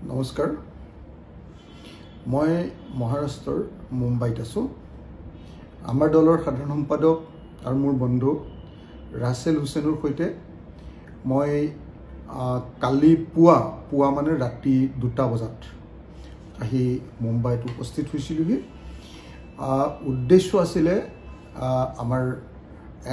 নমস্কাৰ মই মহাৰাষ্ট্ৰৰ মুম্বাইত আছোঁ আমাৰ দলৰ সাধাৰণ সম্পাদক আৰু মোৰ বন্ধু ৰাছেল হুছেইনৰ সৈতে মই কালি পুৱা মানে ৰাতি 2টা বজাত আহি মুম্বাইত উপস্থিত হৈছিলোহি উদ্দেশ্য আছিলে আমাৰ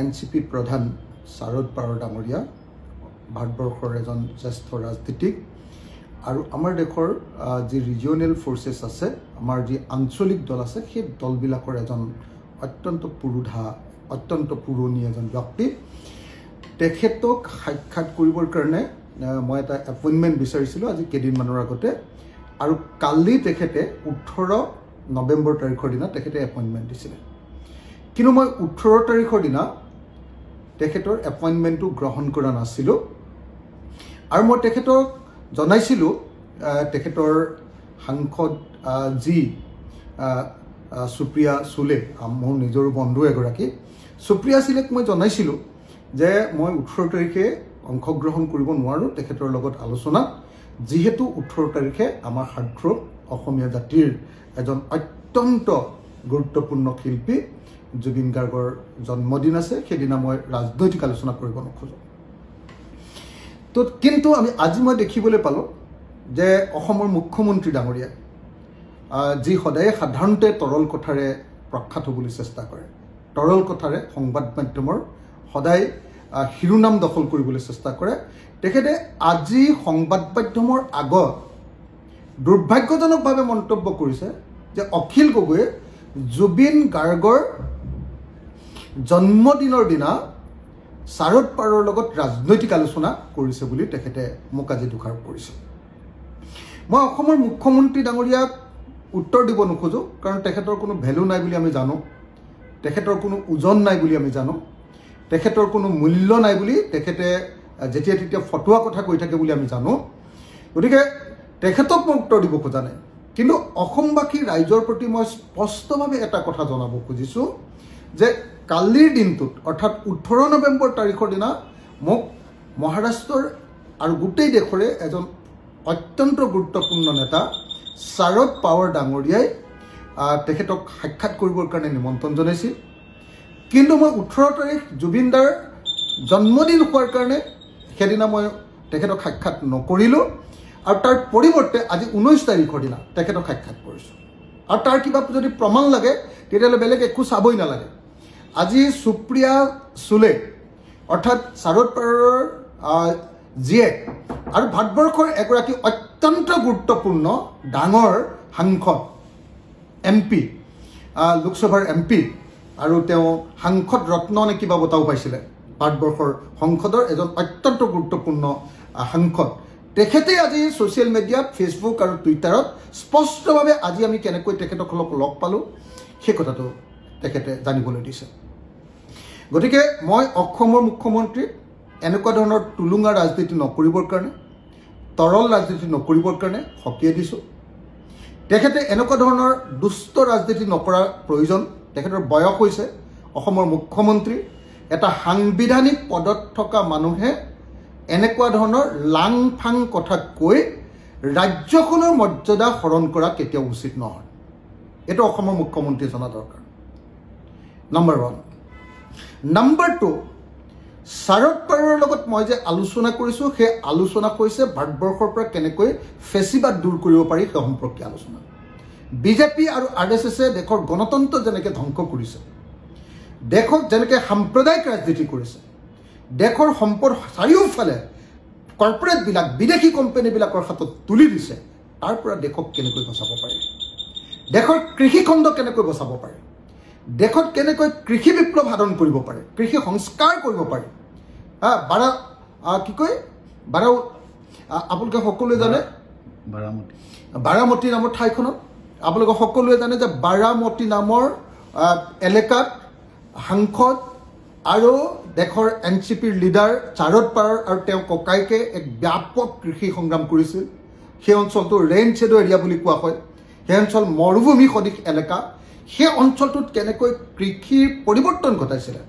এনচিপি প্ৰধান শাৰদ পাৱাৰ ডাঙৰীয়া ভাৰতবৰ্ষৰ এজন জ্যেষ্ঠ ৰাজনীতিক আৰু আমাৰ দেশৰ যি ৰিজিয়নেল ফৰ্চেছ আছে আমাৰ যি আঞ্চলিক দল আছে সেই দলবিলাকৰ এজন অত্যন্ত পুৰণি এজন ব্যক্তি তেখেতক সাক্ষাৎ কৰিবৰ কাৰণে মই এটা এপইণ্টমেণ্ট বিচাৰিছিলোঁ আজি কেইদিনমানৰ আগতে আৰু কালি তেখেতে 18 নৱেম্বৰ তাৰিখৰ দিনা তেখেতে এপইণ্টমেণ্ট দিছিলে কিন্তু মই 18 তাৰিখৰ দিনা তেখেতৰ এপইণ্টমেণ্টটো গ্ৰহণ কৰা নাছিলোঁ আৰু মই তেখেতক জনাইছিলোঁ তেখেতৰ সাংসদ যি সুপ্ৰিয়া সুলে মোৰ নিজৰ বন্ধু এগৰাকী সুপ্ৰিয়া সুলেক মই জনাইছিলোঁ যে মই 18 তাৰিখে অংশগ্ৰহণ কৰিব নোৱাৰোঁ তেখেতৰ লগত আলোচনাত যিহেতু 18 তাৰিখে আমাৰ হাৰ্টথ্ৰব অসমীয়া জাতিৰ এজন অত্যন্ত গুৰুত্বপূৰ্ণ শিল্পী জুবিন গাৰ্গৰ জন্মদিন আছে সেইদিনা মই ৰাজনৈতিক আলোচনা কৰিব নোখোজোঁ তো কিন্তু আজি মই দেখিবলৈ পালোঁ যে অসমৰ মুখ্যমন্ত্ৰী ডাঙৰীয়া যি সদায় সাধাৰণতে তৰল কথাৰে প্ৰখ্যাত হ'বলৈ চেষ্টা কৰে তৰল কথাৰে সংবাদ মাধ্যমৰ সদায় শিৰোনাম দখল কৰিবলৈ চেষ্টা কৰে তেখেতে আজি সংবাদ মাধ্যমৰ আগত দুৰ্ভাগ্যজনকভাৱে মন্তব্য কৰিছে যে অখিল গগৈয়ে জুবিন গাৰ্গৰ জন্মদিনৰ দিনা শাৰদ পাৱাৰৰ লগত ৰাজনৈতিক আলোচনা কৰিছে বুলি তেখেতে মোক আজি দোষাৰোপ কৰিছে মই অসমৰ মুখ্যমন্ত্ৰী ডাঙৰীয়াক উত্তৰ দিব নোখোজোঁ কাৰণ তেখেতৰ কোনো ভেলু নাই বুলি আমি জানো তেখেতৰ কোনো ওজন নাই বুলি আমি জানো তেখেতৰ কোনো মূল্য নাই বুলি তেখেতে যেতিয়া তেতিয়া ফটোৱা কথা কৈ থাকে বুলি আমি জানো গতিকে তেখেতক মই উত্তৰ দিব খোজা নাই কিন্তু অসমবাসী ৰাইজৰ প্ৰতি মই স্পষ্টভাৱে এটা কথা জনাব খুজিছোঁ যে কালিৰ দিনটোত অৰ্থাৎ 18 নৱেম্বৰ তাৰিখৰ দিনা মোক মহাৰাষ্ট্ৰৰ আৰু গোটেই দেশৰে এজন অত্যন্ত গুৰুত্বপূৰ্ণ নেতা শাৰদ পাৱাৰ ডাঙৰীয়াই তেখেতক সাক্ষাৎ কৰিবৰ কাৰণে নিমন্ত্ৰণ জনাইছিল কিন্তু মই 18 তাৰিখ জুবিনদাৰ জন্মদিন হোৱাৰ কাৰণে সেইদিনা মই তেখেতক সাক্ষাৎ নকৰিলোঁ আৰু তাৰ পৰিৱৰ্তে আজি 19 তাৰিখৰ দিনা তেখেতক সাক্ষাৎ কৰিছোঁ আৰু তাৰ কিবা যদি প্ৰমাণ লাগে তেতিয়াহ'লে বেলেগ একো চাবই নালাগে আজি সুপ্ৰিয়া সুলে অৰ্থাৎ শাৰদ পাৱাৰৰ জীয়েক আৰু ভাৰতবৰ্ষৰ এগৰাকী অত্যন্ত গুৰুত্বপূৰ্ণ ডাঙৰ সাংসদ MP লোকসভাৰ MP আৰু তেওঁ সাংসদ ৰত্ন নে কিবা বঁটাও পাইছিলে ভাৰতবৰ্ষৰ সংসদৰ এজন অত্যন্ত গুৰুত্বপূৰ্ণ সাংসদ তেখেতে আজি ছ'চিয়েল মিডিয়াত ফেচবুক আৰু টুইটাৰত স্পষ্টভাৱে আজি আমি কেনেকৈ তেখেতসকলক লগ পালোঁ সেই কথাটো তেখেতে জানিবলৈ দিছে গতিকে মই অসমৰ মুখ্যমন্ত্ৰী এনেকুৱা ধৰণৰ টুলুঙা ৰাজনীতি নকৰিবৰ কাৰণে তৰল ৰাজনীতি নকৰিবৰ কাৰণে সকীয়াই দিছোঁ তেখেতে এনেকুৱা ধৰণৰ দুষ্ট ৰাজনীতি নকৰাৰ প্ৰয়োজন তেখেতৰ বয়স হৈছে অসমৰ মুখ্যমন্ত্ৰী এটা সাংবিধানিক পদত থকা মানুহে এনেকুৱা ধৰণৰ লাং ফাং কথা কৈ ৰাজ্যখনৰ মৰ্যাদা হৰণ কৰা কেতিয়াও উচিত নহয় এইটো অসমৰ মুখ্যমন্ত্ৰীয়ে জনা দৰকাৰ নম্বৰ 1 নম্বৰ 2 শাৰদ পাৱাৰৰ লগত মই যে আলোচনা কৰিছোঁ সেই আলোচনা হৈছে ভাৰতবৰ্ষৰ পৰা কেনেকৈ ফেচিবাদ দূৰ কৰিব পাৰি সেই সম্পৰ্কীয় আলোচনা বিজেপি আৰু RSSে দেশৰ গণতন্ত্ৰ যেনেকৈ ধ্বংস কৰিছে দেশক যেনেকৈ সাম্প্ৰদায়িক ৰাজনীতি কৰিছে দেশৰ সম্পদ চাৰিওফালে কৰ্পৰেটবিলাক বিদেশী কোম্পানীবিলাকৰ হাতত তুলি দিছে তাৰ পৰা দেশক কেনেকৈ বচাব পাৰি দেশৰ কৃষিখণ্ড কেনেকৈ বচাব পাৰি দেশত কেনেকৈ কৃষি বিপ্লৱ সাধন কৰিব পাৰে কৃষি সংস্কাৰ কৰিব পাৰে আপোনালোকে সকলোৱে জানে বাৰামতি নামৰ ঠাইখনত আপোনালোকে সকলোৱে জানে যে বাৰামতি নামৰ এলেকাত সাংসদ আৰু দেশৰ এনচিপিৰ লিডাৰ শাৰদ পাৱাৰ আৰু তেওঁ ককাইকে এক ব্যাপক কৃষি সংগ্ৰাম কৰিছিল সেই অঞ্চলটো ৰেইন শ্বেডো এৰিয়া বুলি কোৱা হয় সেই অঞ্চল মৰুভূমি সদৃশ এলেকা সেই অঞ্চলটোত কেনেকৈ কৃষিৰ পৰিৱৰ্তন ঘটাইছিলে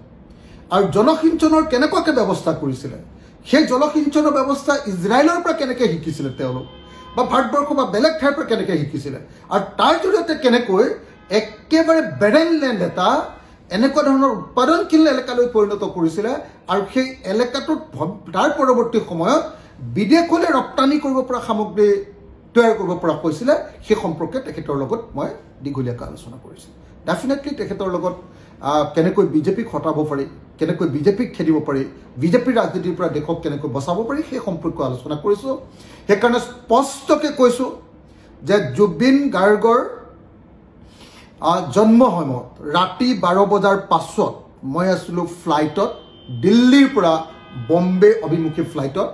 আৰু জলসিঞ্চনৰ কেনেকুৱাকৈ ব্যৱস্থা কৰিছিলে সেই জলসিঞ্চনৰ ব্যৱস্থা ইজৰাইলৰ পৰা কেনেকৈ শিকিছিলে তেওঁলোক বা ভাৰতবৰ্ষ বা বেলেগ ঠাইৰ পৰা কেনেকৈ শিকিছিলে আৰু তাৰ জৰিয়তে কেনেকৈ একেবাৰে বেৰেন লেণ্ড এটা এনেকুৱা ধৰণৰ উৎপাদনশীল এলেকালৈ পৰিণত কৰিছিলে আৰু সেই এলেকাটোত তাৰ পৰৱৰ্তী সময়ত বিদেশলৈ ৰপ্তানি কৰিব পৰা সামগ্ৰী তৈয়াৰ কৰিব পৰা হৈছিলে সেই সম্পৰ্কে তেখেতৰ লগত মই দীঘলীয়াকৈ আলোচনা কৰিছোঁ ডেফিনেটলি তেখেতৰ লগত কেনেকৈ বিজেপিক হটাব পাৰি কেনেকৈ বিজেপিক খেদিব পাৰি বিজেপিৰ ৰাজনীতিৰ পৰা দেশক কেনেকৈ বচাব পাৰি সেই সম্পৰ্কে আলোচনা কৰিছোঁ সেইকাৰণে স্পষ্টকৈ কৈছোঁ যে জুবিন গাৰ্গৰ জন্ম সময়ত ৰাতি 12 বজাৰ পাছত মই আছিলোঁ ফ্লাইটত দিল্লীৰ পৰা বম্বে অভিমুখী ফ্লাইটত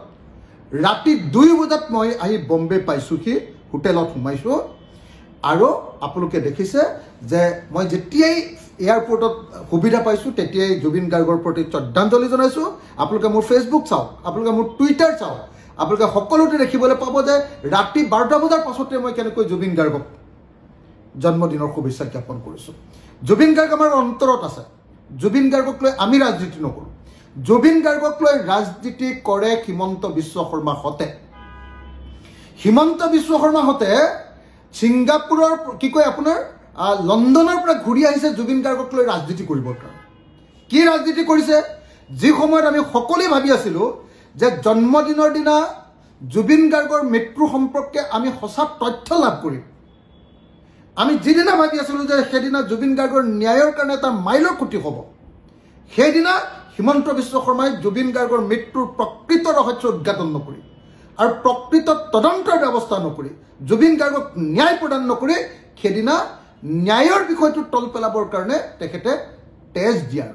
ৰাতি 2 বজাত মই আহি বম্বে পাইছোঁহি হোটেলত সোমাইছোঁ আৰু আপোনালোকে দেখিছে যে মই যেতিয়াই এয়াৰপৰ্টত সুবিধা পাইছোঁ তেতিয়াই জুবিন গাৰ্গৰ প্ৰতি শ্ৰদ্ধাঞ্জলি জনাইছোঁ আপোনালোকে মোৰ ফেচবুক চাওক আপোনালোকে মোৰ টুইটাৰ চাওক আপোনালোকে সকলোতে দেখিবলৈ পাব যে ৰাতি 12 বজাৰ পাছতে মই কেনেকৈ জুবিন গাৰ্গক জন্মদিনৰ শুভেচ্ছা জ্ঞাপন কৰিছোঁ জুবিন গাৰ্গ আমাৰ অন্তৰত আছে জুবিন গাৰ্গক লৈ আমি ৰাজনীতি নকৰোঁ জুবিন গাৰ্গক লৈ ৰাজনীতি কৰে হিমন্ত বিশ্ব শৰ্মাহঁতে হিমন্ত বিশ্ব শৰ্মাহঁতে ছিংগাপুৰৰ কি কয় আপোনাৰ লণ্ডনৰ পৰা ঘূৰি আহিছে জুবিন গাৰ্গক লৈ ৰাজনীতি কৰিবৰ কাৰণে কি ৰাজনীতি কৰিছে যি সময়ত আমি সকলোৱে ভাবি আছিলোঁ যে জন্মদিনৰ দিনা জুবিন গাৰ্গৰ মৃত্যু সম্পৰ্কে আমি সঁচা তথ্য লাভ কৰিম আমি যিদিনা ভাবি আছিলোঁ যে সেইদিনা জুবিন গাৰ্গৰ ন্যায়ৰ কাৰণে এটা মাইলৰ খুঁটি হ'ব সেইদিনা হিমন্ত বিশ্ব শৰ্মাই জুবিন গাৰ্গৰ মৃত্যুৰ প্ৰকৃত ৰহস্য উদ্ঘাটন নকৰি আৰু প্ৰকৃত তদন্তৰ ব্যৱস্থা নকৰি জুবিন গাৰ্গক ন্যায় প্ৰদান নকৰি সেইদিনা ন্যায়ৰ বিষয়টো তল পেলাবৰ কাৰণে তেখেতে তেজ দিয়াৰ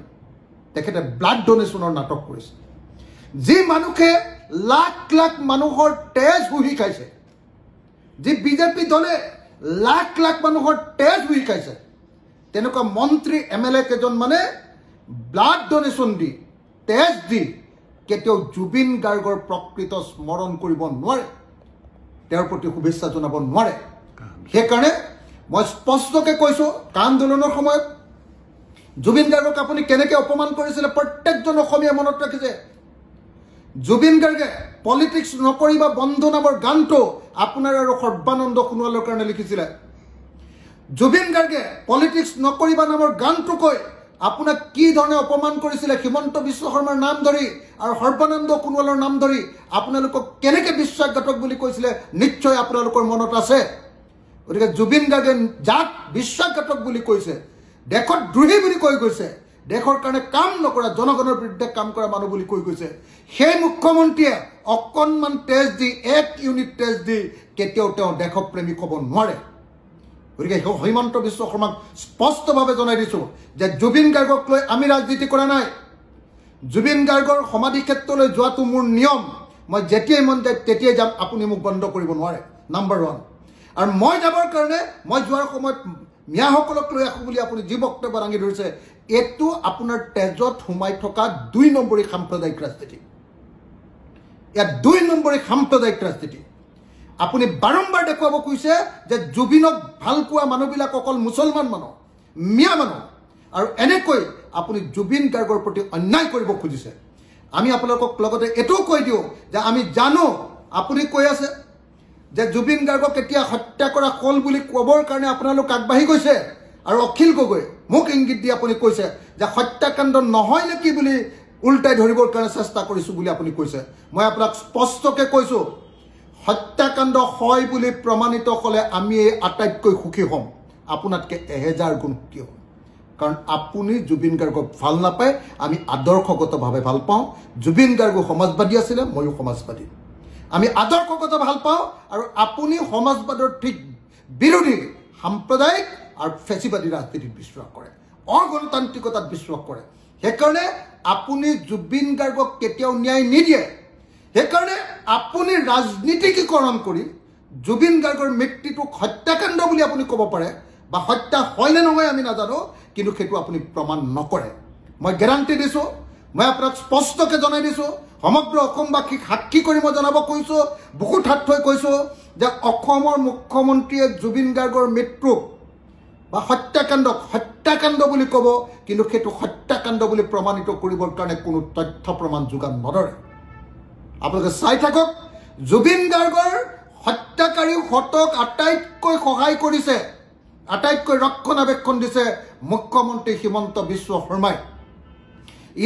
তেখেতে ব্লাড ডোনেশ্যনৰ নাটক কৰিছে যি মানুহে লাখ লাখ মানুহৰ তেজ শুহি খাইছে যি বিজেপি দলে লাখ লাখ মানুহৰ তেজ শুহি খাইছে তেনেকুৱা মন্ত্ৰী MLA কেইজন মানে ব্লাড ডোনেশ্যন দি তেজ দি কেতিয়াও জুবিন গাৰ্গৰ প্ৰকৃত স্মৰণ কৰিব নোৱাৰে তেওঁৰ প্ৰতি শুভেচ্ছা জনাব নোৱাৰে সেইকাৰণে মই স্পষ্টকৈ কৈছোঁ আন্দোলনৰ সময়ত জুবিন গাৰ্গক আপুনি কেনেকৈ অপমান কৰিছিলে প্ৰত্যেকজন অসমীয়া মনত ৰাখিছে জুবিন গাৰ্গে পলিটিক্স নকৰিবা বন্ধ নামৰ গানটো আপোনাৰ আৰু সৰ্বানন্দ সোণোৱালৰ কাৰণে লিখিছিলে জুবিন গাৰ্গে পলিটিক্স নকৰিবা নামৰ গানটো কৈ আপোনাক কি ধৰণে অপমান কৰিছিলে হিমন্ত বিশ্ব শৰ্মাৰ নাম ধৰি আৰু সৰ্বানন্দ সোণোৱালৰ নাম ধৰি আপোনালোকক কেনেকৈ বিশ্বাসঘাতক বুলি কৈছিলে নিশ্চয় আপোনালোকৰ মনত আছে গতিকে জুবিন গাৰ্গে যাক বিশ্বাসঘাতক বুলি কৈছে দেশত দ্ৰোহী বুলি কৈ গৈছে দেশৰ কাৰণে কাম নকৰা জনগণৰ বিৰুদ্ধে কাম কৰা মানুহ বুলি কৈ গৈছে সেই মুখ্যমন্ত্ৰীয়ে অকণমান তেজ দি 1 ইউনিট তেজ দি কেতিয়াও তেওঁ দেশপ্ৰেমিক হ'ব নোৱাৰে গতিকে হিমন্ত বিশ্ব শৰ্মাক স্পষ্টভাৱে জনাই দিছোঁ যে জুবিন গাৰ্গক লৈ আমি ৰাজনীতি কৰা নাই জুবিন গাৰ্গৰ সমাধি ক্ষেত্ৰলৈ যোৱাটো মোৰ নিয়ম মই যেতিয়াই মন যায় তেতিয়াই যাম আপুনি মোক বন্ধ কৰিব নোৱাৰে নম্বৰ 1 আৰু মই যাবৰ কাৰণে মই যোৱাৰ সময়ত মিয়াসকলক লৈ আহোঁ বুলি আপুনি যি বক্তব্য দাঙি ধৰিছে এইটো আপোনাৰ তেজত সোমাই থকা 2 নম্বৰী সাম্প্ৰদায়িক ৰাজনীতি ইয়াত 2 নম্বৰী সাম্প্ৰদায়িক ৰাজনীতি আপুনি বাৰম্বাৰ দেখুৱাব কৈছে যে জুবিনক ভাল পোৱা মানুহবিলাক অকল মুছলমান মানুহ মিয়া মানুহ আৰু এনেকৈ আপুনি জুবিন গাৰ্গৰ প্ৰতি অন্যায় কৰিব খুজিছে আমি আপোনালোকক লগতে এইটোও কৈ দিওঁ যে আমি জানো আপুনি কৈ আছে যে জুবিন গাৰ্গক কেতিয়া হত্যা কৰা হ'ল বুলি ক'বৰ কাৰণে আপোনালোক আগবাঢ়ি গৈছে আৰু অখিল গগৈ মোক ইংগিত দি আপুনি কৈছে যে হত্যাকাণ্ড নহয় নেকি বুলি উল্টাই ধৰিবৰ কাৰণে চেষ্টা কৰিছোঁ বুলি আপুনি কৈছে মই আপোনাক স্পষ্টকৈ কৈছোঁ হত্যাকাণ্ড হয় বুলি প্ৰমাণিত হ'লে আমি আটাইতকৈ সুখী হ'ম আপোনাতকৈ 1000 গুণ সুখী হ'ম কাৰণ আপুনি জুবিন গাৰ্গক ভাল নাপায় আমি আদৰ্শগতভাৱে ভাল পাওঁ জুবিন গাৰ্গ সমাজবাদী আছিলে ময়ো সমাজবাদী আমি আদৰ্শগত ভাল পাওঁ আৰু আপুনি সমাজবাদৰ ঠিক বিৰোধী সাম্প্ৰদায়িক আৰু ফেচিবাদী ৰাজনীতিত বিশ্বাস কৰে অগণতান্ত্ৰিকতাত বিশ্বাস কৰে সেইকাৰণে আপুনি জুবিন গাৰ্গক কেতিয়াও ন্যায় নিদিয়ে সেইকাৰণে আপুনি ৰাজনীতিকীকৰণ কৰি জুবিন গাৰ্গৰ মৃত্যুটোক হত্যাকাণ্ড বুলি আপুনি ক'ব পাৰে বা হত্যা হয় নে নহয় আমি নাজানো কিন্তু সেইটো আপুনি প্ৰমাণ নকৰে মই গেৰাণ্টি দিছোঁ মই আপোনাক স্পষ্টকৈ জনাই দিছোঁ সমগ্ৰ অসমবাসীক সাক্ষী কৰি মই জনাব কৈছোঁ বহুত হাত থৈ কৈছোঁ যে অসমৰ মুখ্যমন্ত্ৰীয়ে জুবিন গাৰ্গৰ মৃত্যু বা হত্যাকাণ্ড বুলি ক'ব কিন্তু সেইটো হত্যাকাণ্ড বুলি প্ৰমাণিত কৰিবৰ কাৰণে কোনো তথ্য প্ৰমাণ যোগান নধৰে আপোনালোকে চাই থাকক জুবিন গাৰ্গৰ হত্যাকাৰী হতক আটাইতকৈ সহায় কৰিছে আটাইতকৈ ৰক্ষণাবেক্ষণ দিছে মুখ্যমন্ত্ৰী হিমন্ত বিশ্ব শৰ্মাই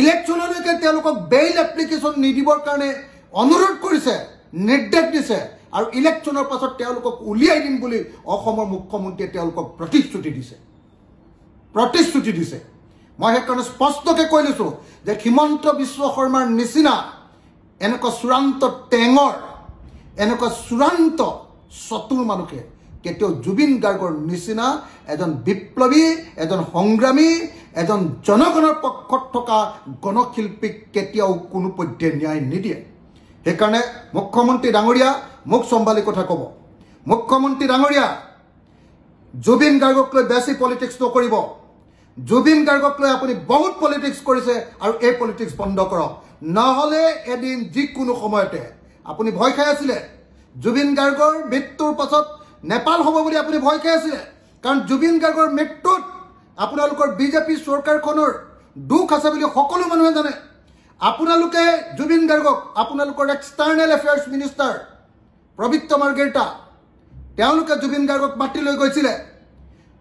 ইলেকশ্যনলৈকে তেওঁলোকক বেইল এপ্লিকেশ্যন নিদিবৰ কাৰণে অনুৰোধ কৰিছে নিৰ্দেশ দিছে আৰু ইলেকশ্যনৰ পাছত তেওঁলোকক উলিয়াই দিম বুলি অসমৰ মুখ্যমন্ত্ৰীয়ে তেওঁলোকক প্ৰতিশ্ৰুতি দিছে মই সেইকাৰণে স্পষ্টকৈ কৈ লৈছোঁ যে হিমন্ত বিশ্ব শৰ্মাৰ নিচিনা এনেকুৱা চূড়ান্ত টেঙৰ এনেকুৱা চূড়ান্ত চতুৰ মানুহে কেতিয়াও জুবিন গাৰ্গৰ নিচিনা এজন বিপ্লৱী এজন সংগ্ৰামী এজন জনগণৰ পক্ষত থকা গণশিল্পীক কেতিয়াও কোনো পধ্যে ন্যায় নিদিয়ে সেইকাৰণে মুখ্যমন্ত্ৰী ডাঙৰীয়া মোক চম্ভালি কথা ক'ব মুখ্যমন্ত্ৰী ডাঙৰীয়া জুবিন গাৰ্গক লৈ বেছি পলিটিক্স নকৰিব জুবিন গাৰ্গক লৈ আপুনি বহুত পলিটিক্স কৰিছে আৰু এই পলিটিক্স বন্ধ কৰক নহ'লে এদিন যিকোনো সময়তে আপুনি ভয় খাই আছিলে জুবিন গাৰ্গৰ মৃত্যুৰ পাছত নেপাল হ'ব বুলি আপুনি ভয় খাই আছিলে কাৰণ জুবিন গাৰ্গৰ মৃত্যুত আপোনালোকৰ বিজেপি চৰকাৰখনৰ দুখ আছে বুলি সকলো মানুহে জানে আপোনালোকে জুবিন গাৰ্গক আপোনালোকৰ এক্সটাৰ্নেল এফেয়াৰ্ছ মিনিষ্টাৰ প্ৰবিত্ৰ মাৰ্গেৰিটা তেওঁলোকে জুবিন গাৰ্গক মাতি লৈ গৈছিলে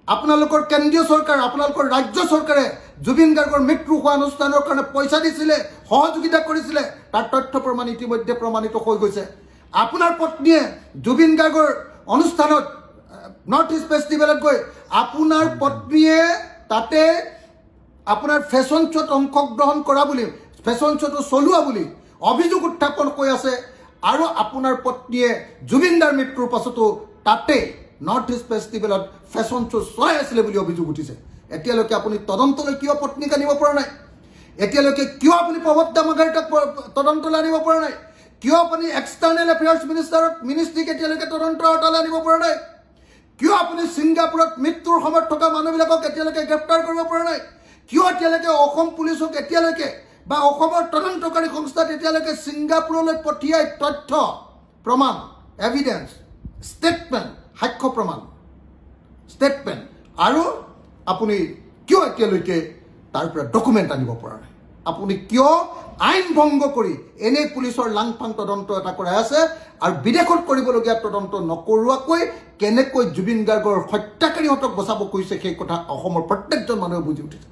আপোনালোকৰ কেন্দ্ৰীয় চৰকাৰ আপোনালোকৰ ৰাজ্য চৰকাৰে জুবিন গাৰ্গৰ মৃত্যু হোৱা অনুষ্ঠানৰ কাৰণে পইচা দিছিলে সহযোগিতা কৰিছিলে তাৰ তথ্য প্ৰমাণ ইতিমধ্যে প্ৰমাণিত হৈ গৈছে আপোনাৰ পত্নীয়ে জুবিন গাৰ্গৰ অনুষ্ঠানত নৰ্থ ইষ্ট ফেষ্টিভেলত গৈ আপোনাৰ পত্নীয়ে তাতে আপোনাৰ ফেশ্বন শ্ব'ত অংশগ্ৰহণ কৰা বুলি ফেশ্বন শ্ব'টো চলোৱা বুলি অভিযোগ উত্থাপন হৈ আছে আৰু আপোনাৰ পত্নীয়ে জুবিনদাৰ মৃত্যুৰ পাছতো তাতে নৰ্থ ইষ্ট ফেষ্টিভেলত ফেশ্বন শ্ব' চলাই আছিলে বুলি অভিযোগ উঠিছে এতিয়ালৈকে আপুনি তদন্তলৈ কিয় পত্নীক আনিব পৰা নাই এতিয়ালৈকে কিয় আপুনি প্ৰবদ্ধ মাৰ্গেৰিটাক তদন্তলৈ আনিব পৰা নাই কিয় আপুনি এক্সটাৰ্নেল এফেয়াৰ্ছ মিনিষ্ট্ৰীক এতিয়ালৈকে তদন্তৰ আওতালৈ আনিব পৰা নাই কিয় আপুনি ছিংগাপুৰত মৃত্যুৰ সময়ত থকা মানুহবিলাকক এতিয়ালৈকে গ্ৰেপ্তাৰ কৰিব পৰা নাই কিয় এতিয়ালৈকে অসম পুলিচক এতিয়ালৈকে বা অসমৰ তদন্তকাৰী সংস্থাত এতিয়ালৈকে ছিংগাপুৰলৈ পঠিয়াই তথ্য প্ৰমাণ এভিডেন্স ষ্টেটমেণ্ট সাক্ষ্য প্ৰমাণ ষ্টেটমেণ্ট আৰু আপুনি কিয় এতিয়ালৈকে তাৰ পৰা ডকুমেণ্ট আনিব পৰা নাই আপুনি কিয় আইন ভংগ কৰি এনে পুলিচৰ লাংফাং তদন্ত এটা কৰাই আছে আৰু বিদেশত কৰিবলগীয়া তদন্ত নকৰোৱাকৈ কেনেকৈ জুবিন গাৰ্গৰ হত্যাকাৰীহঁতক বচাব কৈছে সেই কথা অসমৰ প্ৰত্যেকজন মানুহে বুজি উঠিছে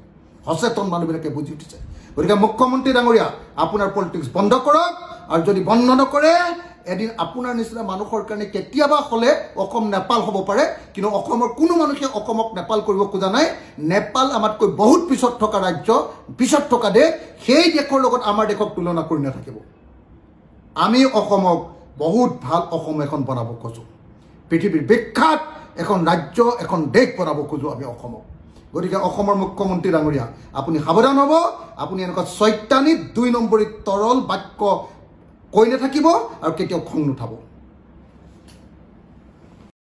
সচেতন মানুহবিলাকে বুজি উঠিছে গতিকে মুখ্যমন্ত্ৰী ডাঙৰীয়া আপোনাৰ পলিটিক্স বন্ধ কৰক আৰু যদি বন্ধ নকৰে এদিন আপোনাৰ নিচিনা মানুহৰ কাৰণে কেতিয়াবা হ'লে অসম নেপাল হ'ব পাৰে কিন্তু অসমৰ কোনো মানুহে অসমক নেপাল কৰিব খোজা নাই নেপাল আমাতকৈ বহুত পিছত থকা ৰাজ্য পিছত থকা দেশ সেই দেশৰ লগত আমাৰ দেশক তুলনা কৰি নাথাকিব আমি অসমক বহুত ভাল অসম এখন বনাব খোজোঁ পৃথিৱীৰ বিখ্যাত এখন ৰাজ্য এখন দেশ বনাব খোজোঁ আমি অসমক গতিকে অসমৰ মুখ্যমন্ত্ৰী ডাঙৰীয়া আপুনি সাৱধান হ'ব আপুনি এনেকুৱা চৈতানিক 2 নম্বৰী তৰল বাক্য কৈ নাথাকিব আৰু কেতিয়াও খং নুঠাব